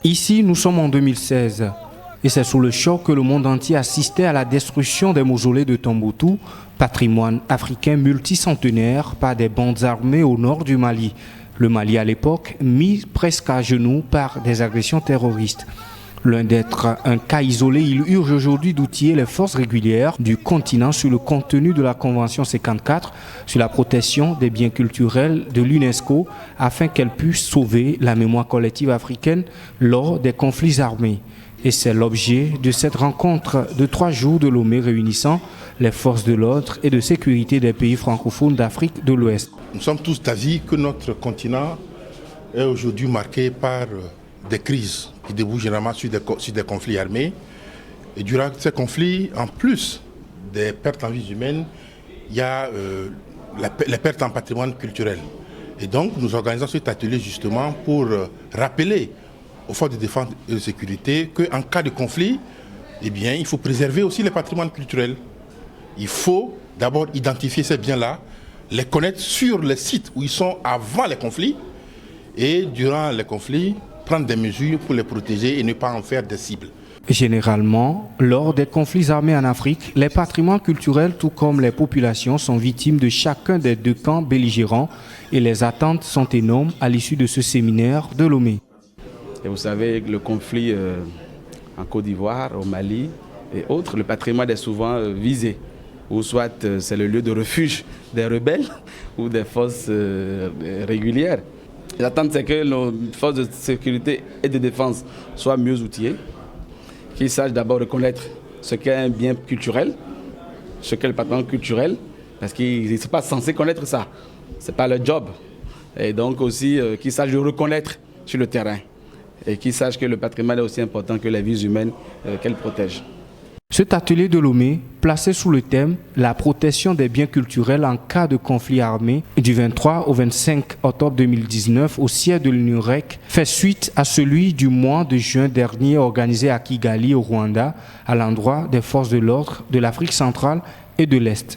Ici, nous sommes en 2016 et c'est sous le choc que le monde entier assistait à la destruction des mausolées de Tombouctou, patrimoine africain multicentenaire, par des bandes armées au nord du Mali. Le Mali à l'époque mis presque à genoux par des agressions terroristes. Loin d'être un cas isolé, il urge aujourd'hui d'outiller les forces régulières du continent sur le contenu de la Convention 54 sur la protection des biens culturels de l'UNESCO afin qu'elle puisse sauver la mémoire collective africaine lors des conflits armés. Et c'est l'objet de cette rencontre de 3 jours de Lomé réunissant les forces de l'ordre et de sécurité des pays francophones d'Afrique de l'Ouest. Nous sommes tous d'avis que notre continent est aujourd'hui marqué par des crises qui débouchent généralement sur des conflits armés. Et durant ces conflits, en plus des pertes en vies humaines, il y a les pertes en patrimoine culturel. Et donc nous organisons cet atelier justement pour rappeler aux forces de défense et de sécurité qu'en cas de conflit, eh bien, il faut préserver aussi les patrimoines culturels. Il faut d'abord identifier ces biens-là, les connaître sur les sites où ils sont avant les conflits et durant les conflits, prendre des mesures pour les protéger et ne pas en faire des cibles. Généralement, lors des conflits armés en Afrique, les patrimoines culturels, tout comme les populations, sont victimes de chacun des 2 camps belligérants et les attentes sont énormes à l'issue de ce séminaire de Lomé. Et vous savez, le conflit en Côte d'Ivoire, au Mali et autres, le patrimoine est souvent visé. Ou soit c'est le lieu de refuge des rebelles ou des forces régulières. L'attente, c'est que nos forces de sécurité et de défense soient mieux outillées, qu'ils sachent d'abord reconnaître ce qu'est un bien culturel, ce qu'est le patrimoine culturel, parce qu'ils ne sont pas censés connaître ça. Ce n'est pas leur job. Et donc aussi qu'ils sachent le reconnaître sur le terrain et qu'ils sachent que le patrimoine est aussi important que les vies humaines qu'elle protège. Cet atelier de Lomé, placé sous le thème « La protection des biens culturels en cas de conflit armé » du 23 au 25 octobre 2019 au siège de l'UNUREC, fait suite à celui du mois de juin dernier organisé à Kigali au Rwanda à l'endroit des forces de l'ordre de l'Afrique centrale et de l'Est.